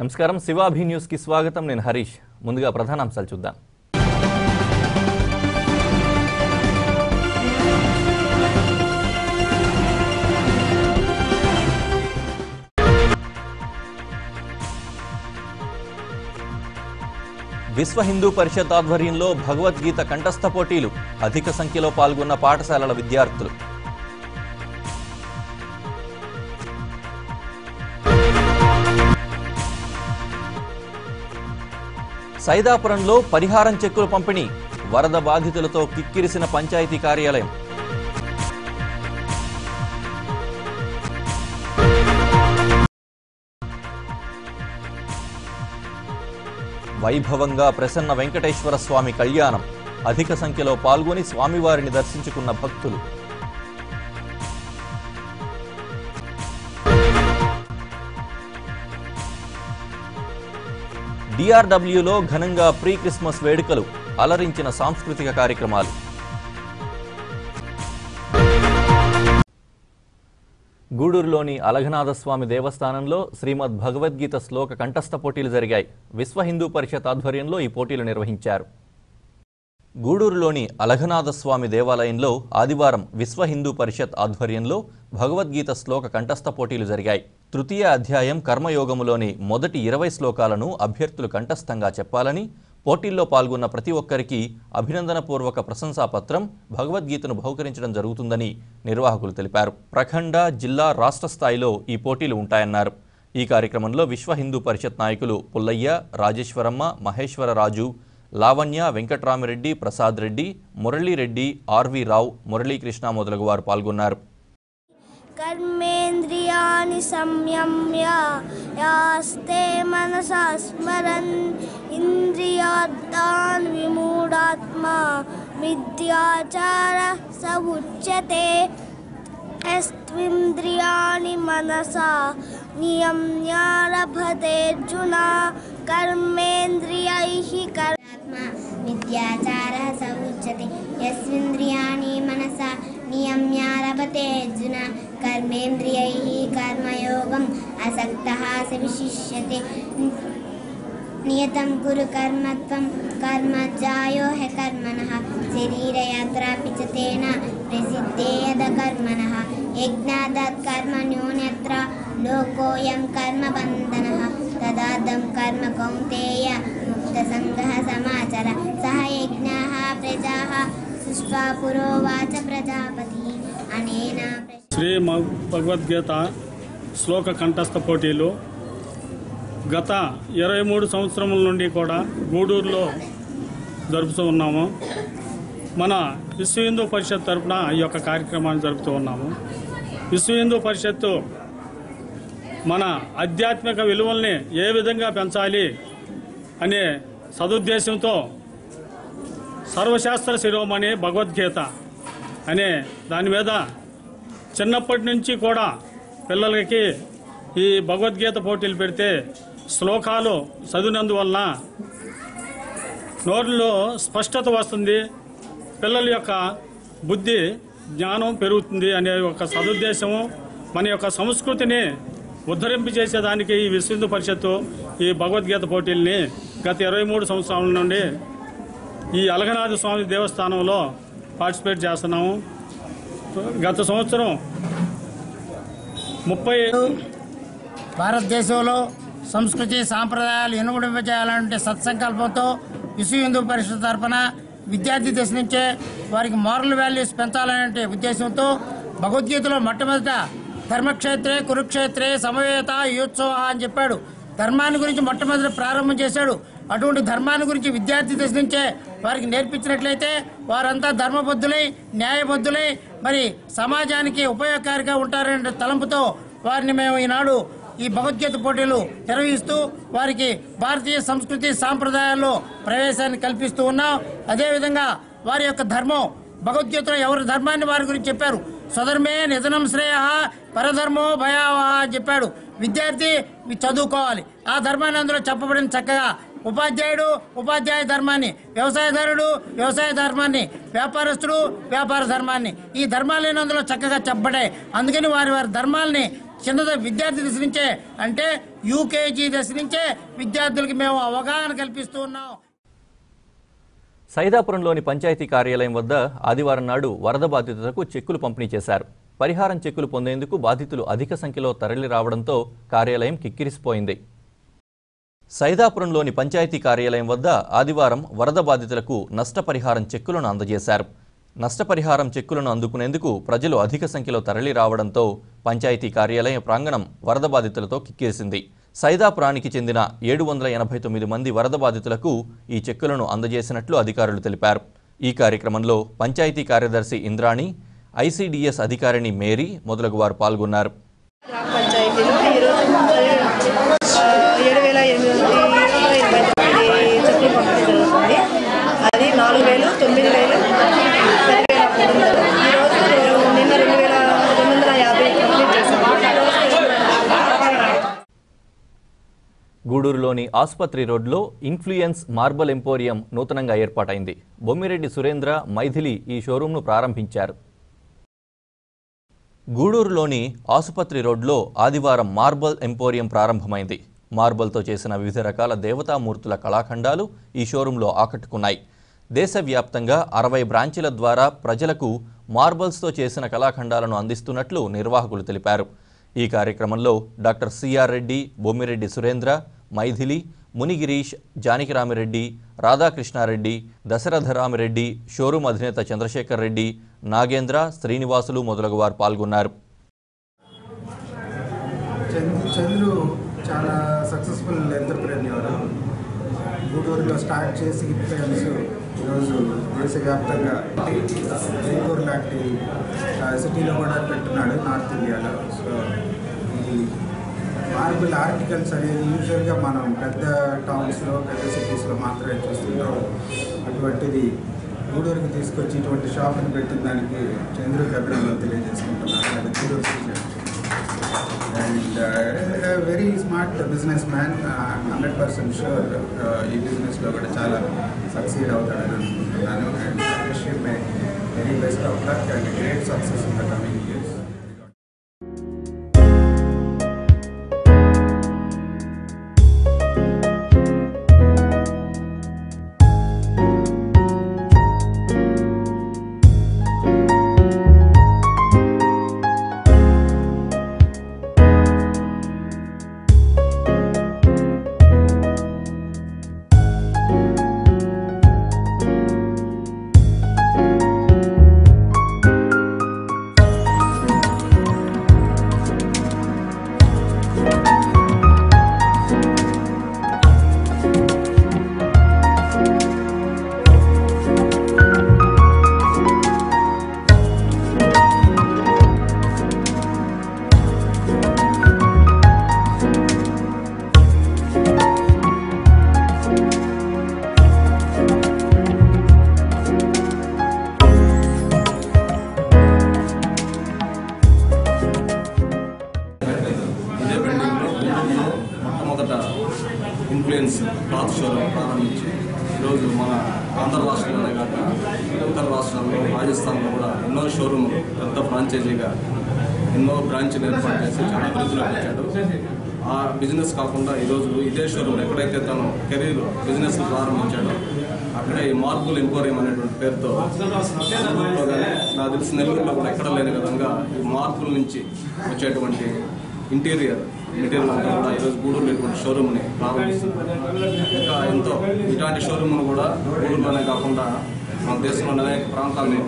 నమస్కారం శివాభి న్యూస్ కి స్వాగతం నేను హరీష్ ముందుగా ప్రధానాంశాలు చూద్దాం విశ్వ హిందూ పరిషత్ ఆధ్వర్యంలో భగవద్గీత కంఠస్థ పోటీలు అధిక సంఖ్యలో పాల్గొన్న పాఠశాలల విద్యార్థులు సైదాపురంలో పరిహారం చెక్కుల పంపిణీ వరద బాధితులతో కిక్కిరిసిన పంచాయతీ కార్యాలయం వైభవంగా ప్రసన్న వెంకటేశ్వర స్వామి కళ్యాణం అధిక సంఖ్యలో పాల్గొని స్వామివారిని దర్శించుకున్న భక్తులు డిఆర్డబ్ల్యూలో ఘనంగా ప్రీ క్రిస్మస్ వేడుకలు అలరించిన సాంస్కృతిక కార్యక్రమాలు గూడూరులోని అలఘనాథస్వామి దేవస్థానంలో శ్రీమద్ భగవద్గీత శ్లోక కంఠస్థ పోటీలు జరిగాయి. విశ్వ హిందూ పరిషత్ ఆధ్వర్యంలో ఈ పోటీలు నిర్వహించారు. గూడూరులోని అలఘనాథస్వామి దేవాలయంలో ఆదివారం విశ్వ హిందూ పరిషత్ ఆధ్వర్యంలో భగవద్గీత శ్లోక కంఠస్థ పోటీలు జరిగాయి. తృతీయ అధ్యాయం కర్మయోగములోని మొదటి 20 శ్లోకాలను అభ్యర్థులు కంఠస్థంగా చెప్పాలని, పోటీల్లో పాల్గొన్న ప్రతి ఒక్కరికి అభినందనపూర్వక ప్రశంసాపత్రం, భగవద్గీతను బహుకరించడం జరుగుతుందని నిర్వాహకులు తెలిపారు. ప్రఖండ, జిల్లా, రాష్ట్ర స్థాయిలో ఈ పోటీలు ఉంటాయన్నారు. ఈ కార్యక్రమంలో విశ్వ హిందూ పరిషత్ నాయకులు పుల్లయ్య, రాజేశ్వరమ్మ, మహేశ్వరరాజు, లావణ్య, వెంకట్రామిరెడ్డి, ప్రసాద్ రెడ్డి, మురళీరెడ్డి, ఆర్వి రావు, మురళీకృష్ణ మొదలగు వారు పాల్గొన్నారు. कर्मेन्द्रियाणि संयम्य यास्ते मनसा स्मरन् इन्द्रियार्थान् विमूढात्मा मिथ्याचारः स उच्यते यस्त्विन्द्रियाणि मनसा नियम्य लभते अर्जुन कर्मेन्द्रियैः मिथ्याचारः स उच्यते यस्त्विन्द्रियाणि मनसा नियम्य लभते अर्जुन कर्मेन्द्रियैः कर्मयोगम् असक्तः स विशिष्यते नियतं कुरु कर्मत्वं कर्मज्जायो ह्य कर्मणः शरीरयात्रापि च तेन प्रसिद्धे यदकर्मणः यज्ञादात् कर्मण्योऽन्यत्र लोकोऽयं कर्मबन्धनः तदादं कर्म कौन्तेय मुक्तसङ्गः समाचर सह यज्ञाः प्रजाः सृष्ट्वा पुरोवाच प्रजापतिः अनेन శ్రీ భగవద్గీత శ్లోక కంఠస్థ పోటీలు గత 23 సంవత్సరముల నుండి కూడా గూడూరులో జరుపుతూ ఉన్నాము. మన విశ్వ హిందూ పరిషత్ తరఫున ఈ యొక్క కార్యక్రమాన్ని జరుపుతూ ఉన్నాము. విశ్వ హిందూ పరిషత్తు మన ఆధ్యాత్మిక విలువల్ని ఏ విధంగా పెంచాలి అనే సదుద్దేశంతో సర్వశాస్త్ర శిరోమణి భగవద్గీత అనే దాని మీద చిన్నప్పటి నుంచి కూడా పిల్లలకి ఈ భగవద్గీత పోటీలు పెడితే శ్లోకాలు చదివినందువలన నోటిలో స్పష్టత వస్తుంది, పిల్లల యొక్క బుద్ధి జ్ఞానం పెరుగుతుంది అనే ఒక సదుద్దేశము, మన యొక్క సంస్కృతిని ఉద్ధరింపు చేసేదానికి ఈ విశ్వ హిందూ పరిషత్తు ఈ భగవద్గీత పోటీల్ని గత 23 సంవత్సరాల నుండి ఈ అలఘనాథ స్వామి దేవస్థానంలో పార్టిసిపేట్ చేస్తున్నాము. గత సంవత్సరం 30 భారతదేశంలో సంస్కృతి సాంప్రదాయాలు ఇనుమడింపజేయాలంటే సత్సంకల్పంతో విశ్వ హిందూ పరిషత్ తరఫున విద్యార్థి దశ నుంచే వారికి మారల్ వాల్యూస్ పెంచాలనే ఉద్దేశంతో భగవద్గీతలో మొట్టమొదట ధర్మక్షేత్రే కురుక్షేత్రే సమవేత యోత్సవ అని చెప్పాడు. ధర్మాన్ని గురించి మొట్టమొదటి ప్రారంభం చేశాడు. అటువంటి ధర్మాన్ని గురించి విద్యార్థి దశ నుంచే వారికి నేర్పించినట్లయితే వారంతా ధర్మబద్ధులై న్యాయబద్ధులై మరి సమాజానికి ఉపయోగకారిగా ఉంటారనే తలంపుతో వారిని మేము ఈనాడు ఈ భగవద్గీత పోటీలు నిర్వహిస్తూ వారికి భారతీయ సంస్కృతి సాంప్రదాయాల్లో ప్రవేశాన్ని కల్పిస్తూ ఉన్నాం. అదేవిధంగా వారి యొక్క ధర్మం భగవద్గీతలో ఎవరి ధర్మాన్ని వారి గురించి చెప్పారు. స్వధర్మే నిధనం శ్రేయ పరధర్మో భయావహ అని చెప్పాడు. విద్యార్థి చదువుకోవాలి, ఆ ధర్మాన్ని అందులో చెప్పబడిన చక్కగా ఉపాధ్యాయుడు ఉపాధ్యాయ ధర్మాన్ని, వ్యవసాయదారుడు వ్యవసాయ ధర్మాన్ని, వ్యాపారస్తుడు వ్యాపార ధర్మాన్ని, ఈ ధర్మాలు అందులో చక్కగా చెప్పబడే. అందుకని వారి వారి ధర్మాల్ని చిన్న విద్యార్థి దశ నుంచే, అంటే యూకేజీ దశ నుంచే విద్యార్థులకి మేము అవగాహన కల్పిస్తూ ఉన్నాం. సైదాపురంలోని పంచాయతీ కార్యాలయం వద్ద ఆదివారం నాడు వరద బాధితులకు చెక్కులు పంపిణీ చేశారు. పరిహారం చెక్కులు పొందేందుకు బాధితులు అధిక సంఖ్యలో తరలి రావడంతో కార్యాలయం కిక్కిరిసిపోయింది. సైదాపురంలోని పంచాయతీ కార్యాలయం వద్ద ఆదివారం వరద బాధితులకు నష్టపరిహారం చెక్కులను అందజేశారు. నష్టపరిహారం చెక్కులను అందుకునేందుకు ప్రజలు అధిక సంఖ్యలో తరలి రావడంతో పంచాయతీ కార్యాలయం ప్రాంగణం వరద బాధితులతో కిక్కిరిసింది. సైదాపురానికి చెందిన 789 మంది వరద బాధితులకు ఈ చెక్కులను అందజేసినట్లు అధికారులు తెలిపారు. ఈ కార్యక్రమంలో పంచాయతీ కార్యదర్శి ఇంద్రాణి, ఐసీడీఎస్ అధికారిణి మేరీ మొదలగు వారు పాల్గొన్నారు. పంచాయతీలో ఈరోజు 7,829 చెక్కులు పంపిణీ జరుగుతుంది. అది 4,000, 9,000, 10,300. ఈరోజు నిన్న 2,950 కంప్లీట్ చేశాము. గూడూరులోని ఆసుపత్రి రోడ్లో ఇన్ఫ్లుయెన్స్ మార్బల్ ఎంపోరియం నూతనంగా ఏర్పాటైంది. బొమ్మిరెడ్డి సురేంద్ర, మైథిలి ఈ షోరూంను ప్రారంభించారు. గూడూరులోని ఆసుపత్రి రోడ్లో ఆదివారం మార్బల్ ఎంపోరియం ప్రారంభమైంది. మార్బల్తో చేసిన వివిధ రకాల దేవతామూర్తుల కళాఖండాలు ఈ షోరూంలో ఆకట్టుకున్నాయి. దేశవ్యాప్తంగా 60 బ్రాంచీల ద్వారా ప్రజలకు మార్బల్స్తో చేసిన కళాఖండాలను అందిస్తున్నట్లు నిర్వాహకులు తెలిపారు. ఈ కార్యక్రమంలో doctor CR Reddy, Bommireddy Surendra, Mythili, Munigirish, Janakiramireddy, Radhakrishnareddy, Dasharatharamireddy, showroom అధినేత చంద్రశేఖర్ రెడ్డి, నాగేంద్ర, శ్రీనివాసులు మొదలగు వారు పాల్గొన్నారు. చంద్రు చాలా సక్సెస్ఫుల్ ఎంటర్ప్రెన్యూర్. గూడూరులో స్టార్ట్ చేసి ఇన్ఫ్లుయెన్స్ ఈరోజు దేశవ్యాప్తంగా జైపూర్ లాంటి సిటీలో కూడా పెట్టున్నాడు, నార్త్ ఇండియాలో. సో ఈ మార్బుల్ ఆర్టికల్స్ అనేది యూజువల్గా మనం పెద్ద టౌన్స్లో, పెద్ద సిటీస్లో మాత్రమే చూస్తుంటాం. అటువంటిది గూడూరుకి తీసుకొచ్చి ఇటువంటి షాప్ని పెట్టిన దానికి చంద్రుకి అభినందనలు తెలియజేసుకుంటున్నాను. అది Gudur season. And very smart businessman. I'm 100% sure ఈ బిజినెస్లో కూడా చాలా సక్సీడ్ అవుతాడని అనుకుంటున్నాను. And I wish him a very best of luck and a great success in the coming years. Influence cloth showroom ప్రారంభించి ఈరోజు మన ఆంధ్ర రాష్ట్రంలోనే కాక ఇతర రాష్ట్రాల్లో, రాజస్థాన్లో కూడా ఎన్నో షోరూమ్లు పెద్ద ఫ్రాంచైజీగా ఎన్నో బ్రాంచ్లు ఏర్పాటు చేసి చాలా అభివృద్ధిలోకి వచ్చాడు. ఆ బిజినెస్ కాకుండా ఈరోజు ఇదే షోరూమ్ ఎక్కడైతే తను కెరీర్ బిజినెస్ ప్రారంభించాడో అక్కడే ఈ మార్బుల్ ఎంపోరియం అనేటువంటి పేరుతో నెల్లూరులో కానీ, నాకు తెలిసి నెల్లూరులో కూడా ఎక్కడ లేని విధంగా ఈ మార్బుల్ నుంచి వచ్చేటువంటి ఇంటీరియర్ మెటీరియల్ అంతా కూడా ఈరోజు గూడూరులో ఇటువంటి షోరూమ్ని ప్రారంభిస్తున్నారు. ఇంకా ఎంతో ఇలాంటి షోరూమ్ను కూడా గూడూరులోనే కాకుండా మన దేశంలోని అనేక ప్రాంతాలని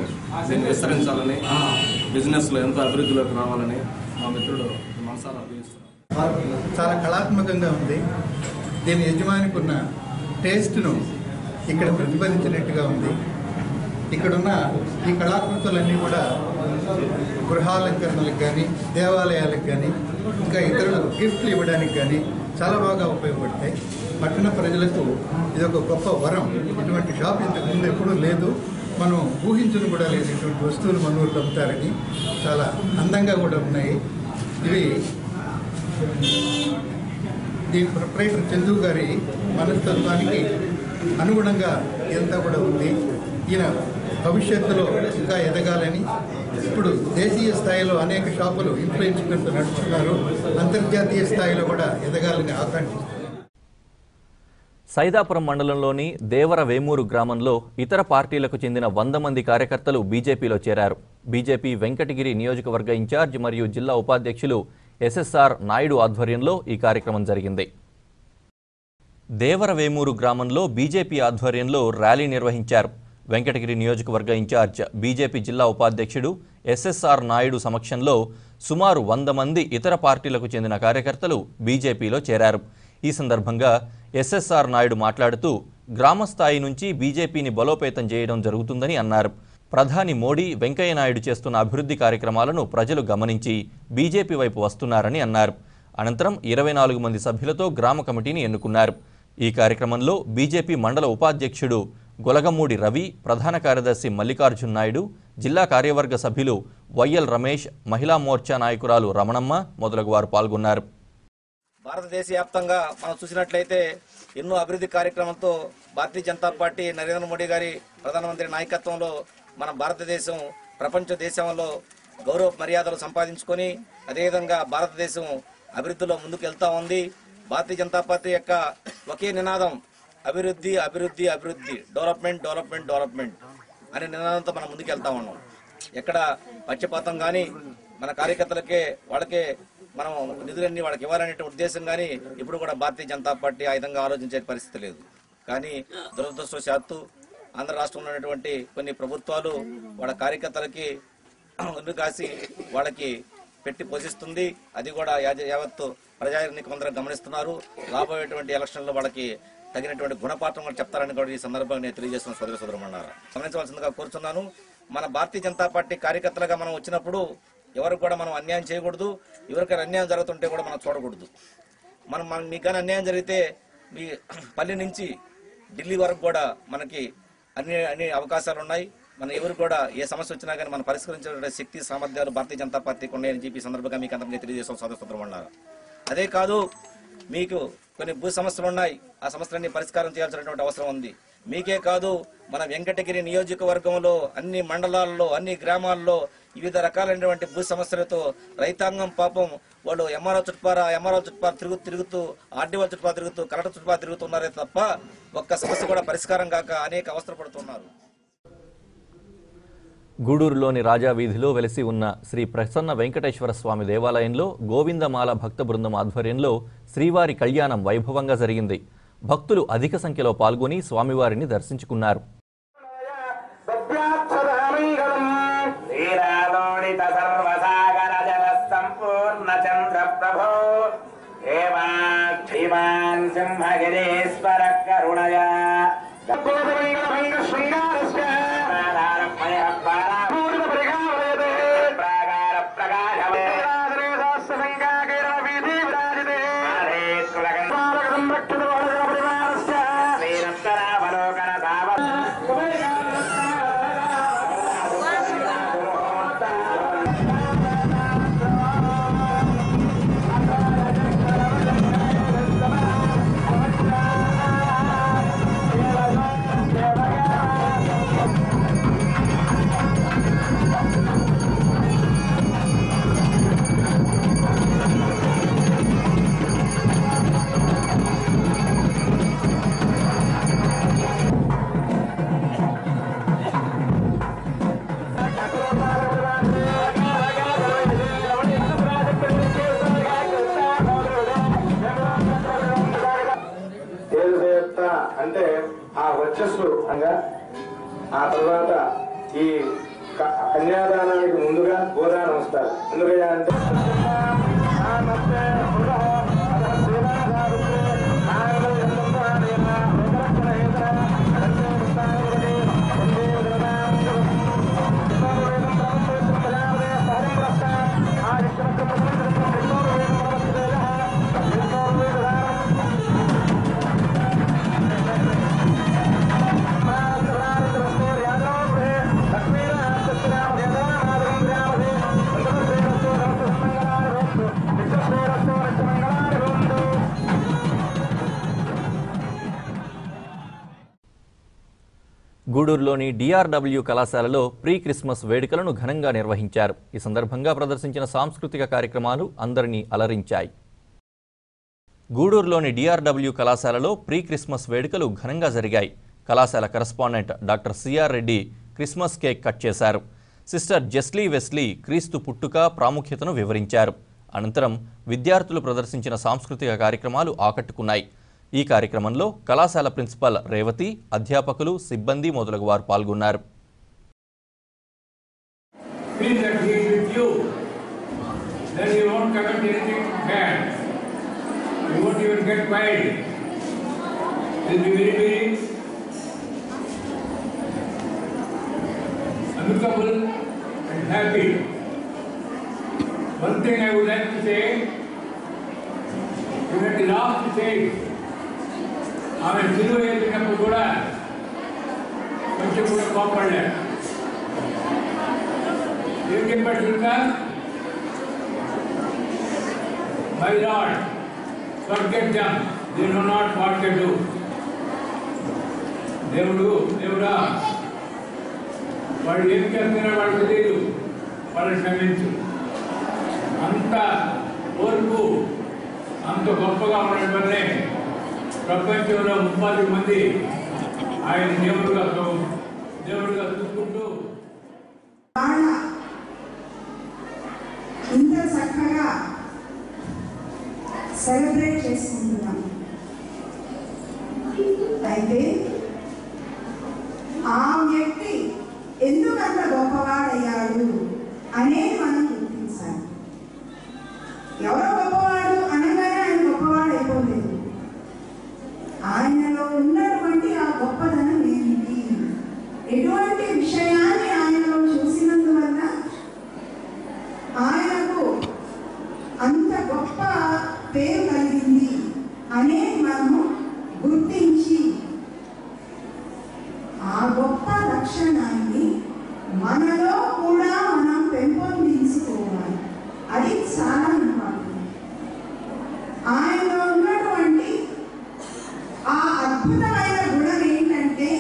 దీన్ని విస్తరించాలని, బిజినెస్లో ఎంతో అభివృద్ధిలోకి రావాలని మా మిత్రుడు మనసారా అభిప్రాయిస్తున్నారు. చాలా కళాత్మకంగా ఉంది. దీని యజమానికి ఉన్న టేస్ట్ను ఇక్కడ ప్రతిఫలించినట్టుగా ఉంది. ఇక్కడున్న ఈ కళాకృతులన్నీ కూడా గృహాలంకరణలకు కానీ, దేవాలయాలకు కానీ, ఇంకా ఇతరులకు గిఫ్ట్లు ఇవ్వడానికి కానీ చాలా బాగా ఉపయోగపడతాయి. పట్టణ ప్రజలకు ఇది ఒక గొప్ప వరం. ఇటువంటి షాప్ ఇంతకు ముందు ఎప్పుడూ లేదు, మనం ఊహించను కూడా లేదు. ఇటువంటి వస్తువులు మన ఊళ్ళో అమ్ముతారని చాలా అందంగా కూడా ఉన్నాయి. ఇవి దీని ప్రొప్రైటర్ చందు గారి మనస్తత్వానికి అనుగుణంగా ఇదంతా కూడా ఉంది. ఈయన భవిష్యత్తులో ఇంకా ఎదగాలని, ఇప్పుడు దేశీయ స్థాయిలో అనేక షాపులు ఇన్ఫ్లుయెన్స్ నడుస్తున్నారు. అంతర్జాతీయ స్థాయిలో కూడా ఎదగాలని ఆకాంక్షిస్తున్నారు. సైదాపురం మండలంలోని దేవర వేమూరు గ్రామంలో ఇతర పార్టీలకు చెందిన 100 మంది కార్యకర్తలు బీజేపీలో చేరారు. బీజేపీ వెంకటగిరి నియోజకవర్గ ఇన్ఛార్జ్ మరియు జిల్లా ఉపాధ్యక్షులు ఎస్ఎస్ఆర్ నాయుడు ఆధ్వర్యంలో ఈ కార్యక్రమం జరిగింది. దేవర వేమూరు గ్రామంలో బీజేపీ ఆధ్వర్యంలో ర్యాలీ నిర్వహించారు. వెంకటగిరి నియోజకవర్గ ఇన్ఛార్జ్ బీజేపీ జిల్లా ఉపాధ్యక్షుడు ఎస్ఎస్ఆర్ నాయుడు సమక్షంలో సుమారు 100 మంది ఇతర పార్టీలకు చెందిన కార్యకర్తలు బీజేపీలో చేరారు. ఈ సందర్భంగా ఎస్ఎస్ఆర్ నాయుడు మాట్లాడుతూ గ్రామస్థాయి నుంచి బీజేపీని బలోపేతం చేయడం జరుగుతుందని అన్నారు. ప్రధాని మోడీ, వెంకయ్య నాయుడు చేస్తున్న అభివృద్ధి కార్యక్రమాలను ప్రజలు గమనించి బీజేపీ వైపు వస్తున్నారని అన్నారు. అనంతరం 24 మంది సభ్యులతో గ్రామ కమిటీని ఎన్నుకున్నారు. ఈ కార్యక్రమంలో బీజేపీ మండల ఉపాధ్యక్షుడు గొలగమూడి రవి, ప్రధాన కార్యదర్శి మల్లికార్జున్ నాయుడు, జిల్లా కార్యవర్గ సభ్యులు వైఎల్ రమేష్, మహిళా మోర్చా నాయకురాలు రమణమ్మ మొదలగు వారు పాల్గొన్నారు. భారతదేశ వ్యాప్తంగా మనం చూసినట్లయితే ఎన్నో అభివృద్ధి కార్యక్రమంతో భారతీయ జనతా పార్టీ నరేంద్ర మోడీ గారి ప్రధానమంత్రి నాయకత్వంలో మన భారతదేశం ప్రపంచ దేశంలో గౌరవ మర్యాదలు సంపాదించుకొని అదేవిధంగా భారతదేశం అభివృద్ధిలో ముందుకు వెళ్తా ఉంది. భారతీయ జనతా పార్టీ యొక్క ఒకే నినాదం అభివృద్ధి అభివృద్ధి అభివృద్ధి, డెవలప్మెంట్ డెవలప్మెంట్ డెవలప్మెంట్ అనే నినాదంతో మనం ముందుకు వెళ్తా ఉన్నాం. ఎక్కడ పక్షపాతం కానీ మన కార్యకర్తలకే వాళ్ళకే మనం నిధులన్నీ వాళ్ళకి ఇవ్వాలనే ఉద్దేశం కానీ ఇప్పుడు కూడా భారతీయ జనతా పార్టీ ఆ విధంగా ఆలోచించే పరిస్థితి లేదు. కానీ దురదృష్టవశాత్తు ఆంధ్ర రాష్ట్రంలో ఉన్నటువంటి కొన్ని ప్రభుత్వాలు వాళ్ళ కార్యకర్తలకి ముందు కాసి వాళ్ళకి పెట్టి పోషిస్తుంది. అది కూడా యావత్తు ప్రజాని కొందరు గమనిస్తున్నారు. రాబోయేటువంటి ఎలక్షన్లో వాళ్ళకి తగినటువంటి గుణపాఠం కూడా చెప్తారని కూడా ఈ సందర్భంగా నేను తెలియజేస్తున్న సోదర సోదరుమన్నారా గమనించవలసిందిగా కోరుతున్నాను. మన భారతీయ జనతా పార్టీ కార్యకర్తలుగా మనం వచ్చినప్పుడు ఎవరికి కూడా మనం అన్యాయం చేయకూడదు. ఎవరికైనా అన్యాయం జరుగుతుంటే కూడా మనం చూడకూడదు. మనం మీకు కానీ అన్యాయం జరిగితే మీ పల్లె నుంచి ఢిల్లీ వరకు కూడా మనకి అన్ని అవకాశాలు ఉన్నాయి. మన ఎవరు కూడా ఏ సమస్య వచ్చినా కానీ మనం పరిష్కరించే శక్తి సామర్థ్యాలు భారతీయ జనతా పార్టీకి ఉన్నాయని చెప్పి సందర్భంగా మీకు అందరికీ తెలియజేస్తాం సోదర సోదరుమన్నారా. అదే కాదు, మీకు కొన్ని భూ సమస్యలు ఉన్నాయి. ఆ సమస్యలన్నీ పరిష్కారం చేయాల్సినటువంటి అవసరం ఉంది. మీకే కాదు, మన వెంకటగిరి నియోజకవర్గంలో అన్ని మండలాల్లో అన్ని గ్రామాల్లో వివిధ రకాలైనటువంటి భూ సమస్యలతో రైతాంగం పాపం వాళ్ళు ఎంఆర్ఓ చుట్టుపార తిరుగుతూ ఆర్డీఓ చుట్టుపార తిరుగుతూ కలెక్టర్ చుట్టుపార తిరుగుతున్నారే తప్ప ఒక్క సమస్య కూడా పరిష్కారం కాక అనేక అవస్థలు పడుతున్నారు. గూడూరులోని రాజా వీధిలో వెలిసి ఉన్న శ్రీ ప్రసన్న వెంకటేశ్వర స్వామి దేవాలయంలో గోవిందమాల భక్త బృందం ఆధ్వర్యంలో శ్రీవారి కళ్యాణం వైభవంగా జరిగింది. భక్తులు అధిక సంఖ్యలో పాల్గొని స్వామివారిని దర్శించుకున్నారు. అంటే ఆ వచ్చస్సు అనగా ఆ తర్వాత ఈ కన్యాదానానికి ముందుగా గోదానం వస్తారు. ఎందుకయ్యా అంటే గూడూరులోని డిఆర్డబ్ల్యూ కళాశాలలో ప్రీ క్రిస్మస్ వేడుకలను ఘనంగా నిర్వహించారు. ఈ సందర్భంగా ప్రదర్శించిన సాంస్కృతిక కార్యక్రమాలు అందరినీ అలరించాయి. గూడూరులోని డిఆర్డబ్ల్యూ కళాశాలలో ప్రీ క్రిస్మస్ వేడుకలు ఘనంగా జరిగాయి. కళాశాల correspondent doctor CR Reddy Christmas cake cut చేశారు. సిస్టర్ జెస్లీ వెస్లీ క్రీస్తు పుట్టుక ప్రాముఖ్యతను వివరించారు. అనంతరం విద్యార్థులు ప్రదర్శించిన సాంస్కృతిక కార్యక్రమాలు ఆకట్టుకున్నాయి. ఈ కార్యక్రమంలో కళాశాల ప్రిన్సిపల్ రేవతి, అధ్యాపకులు, సిబ్బంది మొదలగు వారు పాల్గొన్నారు. One thing I would like to say, you had the last to say, ఆమె సిలువ వేసినప్పుడు కూడా కొంచెం కూడా కోపడలే. ఏం చెప్పాడు ఇంకా? My lord, forget them, they know not what they do. దేవుడా వాళ్ళు ఏం చేస్తున్నారో వాళ్ళు తెలియదు, వాళ్ళని క్షమించు. అంత ఓర్పు, అంత గొప్పగా ఉండడం వల్లే ప్రపంచంలో 30 మంది ఆయన దేవుడుగా చూసుకుంటూ ఇంత చక్కగా సెలబ్రేట్ చేసుకుంటున్నాం. అయితే ఆ వ్యక్తి ఎందుకంత గొప్పవాడయ్యాడు అనేది మనం గుర్తించాలి. ఎవరో గొప్పవాడు అనగానే ఆయన గొప్పవాడు అయిపోలేదు. ఆయనలో ఉన్నటువంటి ఆ గొప్పదనం ఏమిటి, ఎటువంటి విషయాన్ని ఆయనలో చూసినందువల్ల ఆయనకు అంత గొప్ప పేరు కలిగింది అనేది మనము గుర్తించి ఆ గొప్ప లక్షణాన్ని మనలో కూడా మనం పెంపొందించుకోవాలి. అది చాలా ఇంపార్టెంట్. ఆయనలో ఉన్నటువంటి ఆ అద్భుతమైన గుణం ఏంటంటే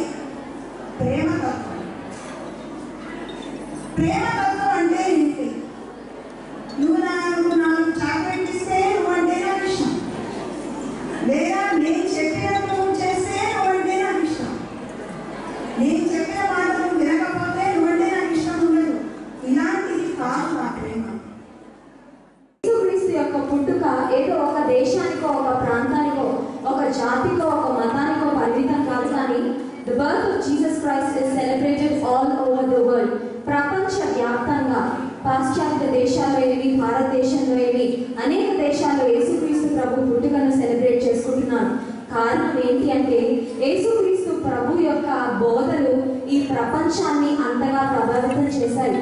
ప్రేమతత్వం. ప్రేమతత్వం అంటే ఏంటి? నువ్వు నాకు చాక్లెట్ ఇస్తే నువ్వంటే నాకు ఇష్టం, లేదా నేను చెప్పినట్టు నువ్వు చేస్తే నువ్వంటే నాకు ఇష్టం, నేను చెప్పిన మాట నువ్వు వినకపోతే నువ్వంటే నాకు ఇష్టం ఉండదు. ఇలాంటిది కాదు ఆ ప్రేమ. యేసుక్రీస్తు యొక్క పుట్టుక ఏదో ఒక దేశానికో, ఒక ప్రాంతానికో, ఒక జాతికో, ఒక మతానికో పరిమితం కాదు. కానీ the birth of Jesus Christ is celebrated all over the world. ప్రపంచ వ్యాప్తంగా పాశ్చాత్య దేశాల్లో ఏవి, భారతదేశంలో ఏవి, అనేక దేశాల్లో యేసుక్రీస్తు ప్రభు పుట్టుకను సెలబ్రేట్ చేసుకుంటున్నారు. కారణం ఏంటి అంటే యేసుక్రీస్తు ప్రభు యొక్క బోధలు ఈ ప్రపంచాన్ని అంతగా ప్రభావితం చేశాయి.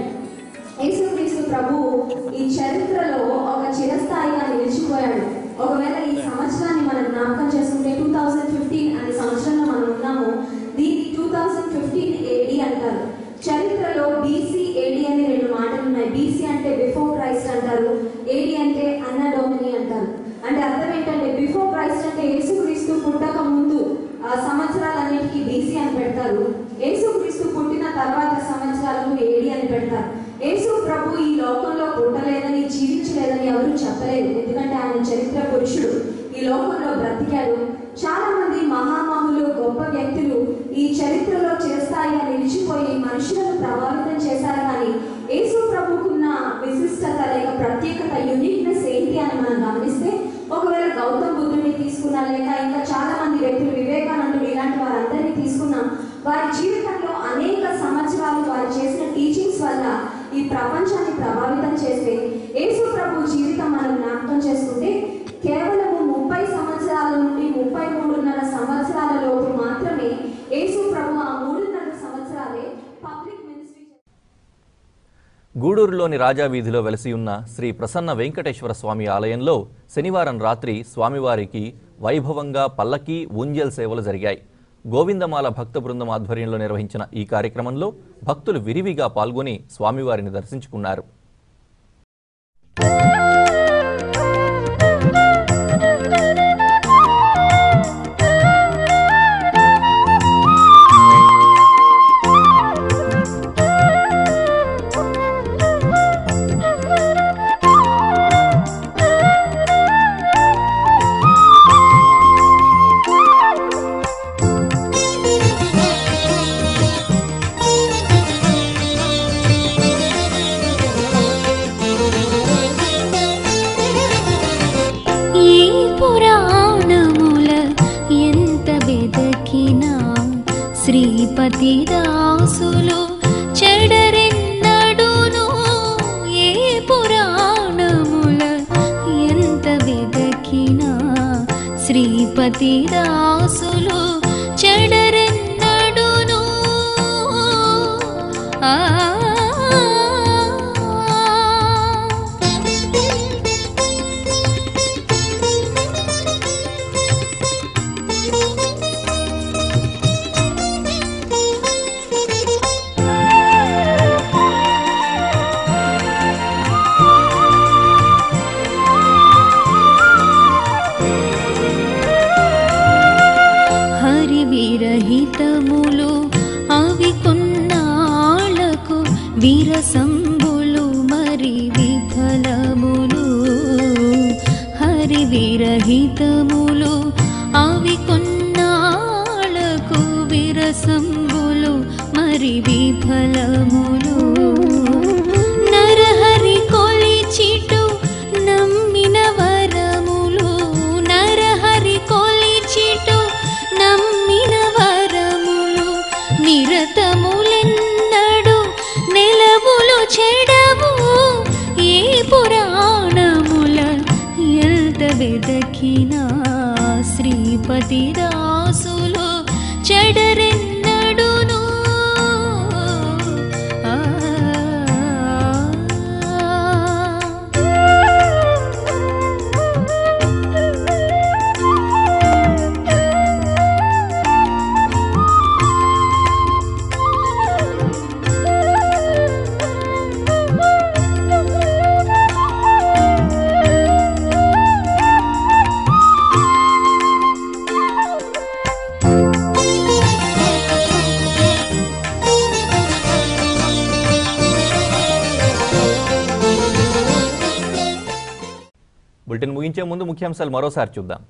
యేసుక్రీస్తు ప్రభువు ఈ చరిత్రలో ఒక చిరస్థాయిగా నిలిచిపోయాడు. ఒకవేళ ఈ సంవత్సరాన్ని మనం జ్ఞాపకం చేసుకుంటే 2015 అనే సంవత్సరంలో మనం ఉన్నాము. దీన్ని 2015 AD అంటారు. చరిత్రలో BC AD అని 2 మాటలు ఉన్నాయి. BC అంటే బిఫోర్ క్రైస్ట్ అంటారు, AD అంటే అన్నా డొమిని అంటారు. అంటే అర్థం ఏంటంటే బిఫోర్ క్రైస్ట్ అంటే యేసుక్రీస్తు పుట్టక ముందు ఆ సంవత్సరాలన్నిటికీ BC అని పెడతారు. యేసుక్రీస్తు పుట్టిన తర్వాత సంవత్సరాలకు AD అని పెడతారు. యేసు ప్రభు ఈ లోకంలో పుట్టలేదని, జీవించలేదని ఎవరు చెప్పలేదు. ఎందుకంటే ఆయన చరిత్ర పురుషుడు, ఈ లోకంలో బ్రతికాడు. చాలా మంది మహామహులు, గొప్ప వ్యక్తులు ఈ చరిత్రలో చిరస్థాయిగా నిలిచిపోయి మనుషులను ప్రభావితం చేశారు. కానీ యేసు ప్రభుకున్న విశిష్టత లేక ప్రత్యేకత, యూనిక్నెస్ ఏంటి అని మనం గమనిస్తే, ఒకవేళ గౌతమ బుద్ధుడిని తీసుకున్నా, లేక ఇంకా చాలా మంది వ్యక్తులు, వివేకానందుడు, ఇలాంటి వారందరినీ తీసుకున్నాం. వారి జీవితంలో అనేక సంవత్సరాలు వారు చేసిన టీచింగ్స్ వల్ల ఈ ప్రపంచాన్ని ప్రభావితం చేస్తే, యేసు ప్రభు జీవితం మనం జ్ఞాపకం చేసుకుంటే కేవలం 30 సంవత్సరాల నుండి 33.5 సంవత్సరాల లోపు మాత్రమే యేసు ప్రభు ఆ 3.5 సంవత్సరాలే పబ్లిక్ మినిస్ట్రీ. గూడూరులోని రాజావీధిలో వెలసి ఉన్న శ్రీ ప్రసన్న వెంకటేశ్వర స్వామి ఆలయంలో శనివారం రాత్రి స్వామివారికి వైభవంగా పల్లకి, ఊంజల్ సేవలు జరిగాయి. గోవిందమాల భక్త బృందం ఆధ్వర్యంలో నిర్వహించిన ఈ కార్యక్రమంలో భక్తులు విరివిగా పాల్గొని స్వామివారిని దర్శించుకున్నారు. శ్రీపతి దాసులు చెడరెన్నడును ఏ పురాణముల ఎంత వెదకినా శ్రీపతి దాసులు చెడరెన్నడును విరహితములు అవి కొన్నాళ్లకు విరసంబులు మరి విఫలములు హరి విరహితములు అవి కొన్నాళ్లకు విరసంబులు మరి విఫలములు నరహరి కొలిచిటు నమ్మిన వరములు నరహరి కొలిచిటు నమ్మిన వరములు నిరతములెన్నడు నెలవులు చెడవు ఏ పురాణముల ఎంత వెదకినా శ్రీపతి దాసులు చెడరెన్నడును బులెటిన్ ముగించే ముందు ముఖ్యాంశాలు మరోసారి చూద్దాం.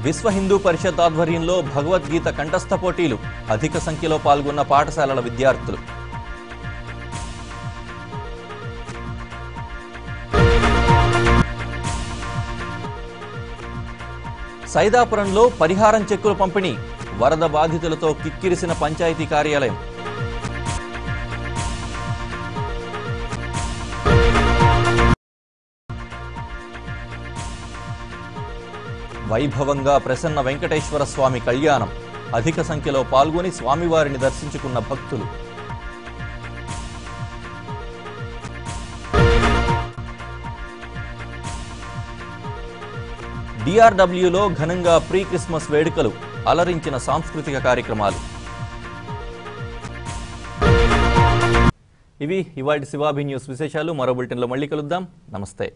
విశ్వ హిందూ పరిషత్ ఆధ్వర్యంలో భగవద్గీత కంఠస్థ పోటీలు, అధిక సంఖ్యలో పాల్గొన్న పాఠశాలల విద్యార్థులు. సైదాపురంలో పరిహారం చెక్కుల పంపిణీ, వరద బాధితులతో కిక్కిరిసిన పంచాయతీ కార్యాలయం. వైభవంగా ప్రసన్న వెంకటేశ్వర స్వామి కళ్యాణం, అధిక సంఖ్యలో పాల్గొని స్వామివారిని దర్శించుకున్న భక్తులు. డిఆర్డబ్ల్యూలో ఘనంగా ప్రీ క్రిస్మస్ వేడుకలు, అలరించిన సాంస్కృతిక కార్యక్రమాలు. ఇవి ఇవాళ శివాభి న్యూస్ విశేషాలు. మరో బులెటిన్లో మళ్ళీ కలుద్దాం. నమస్తే.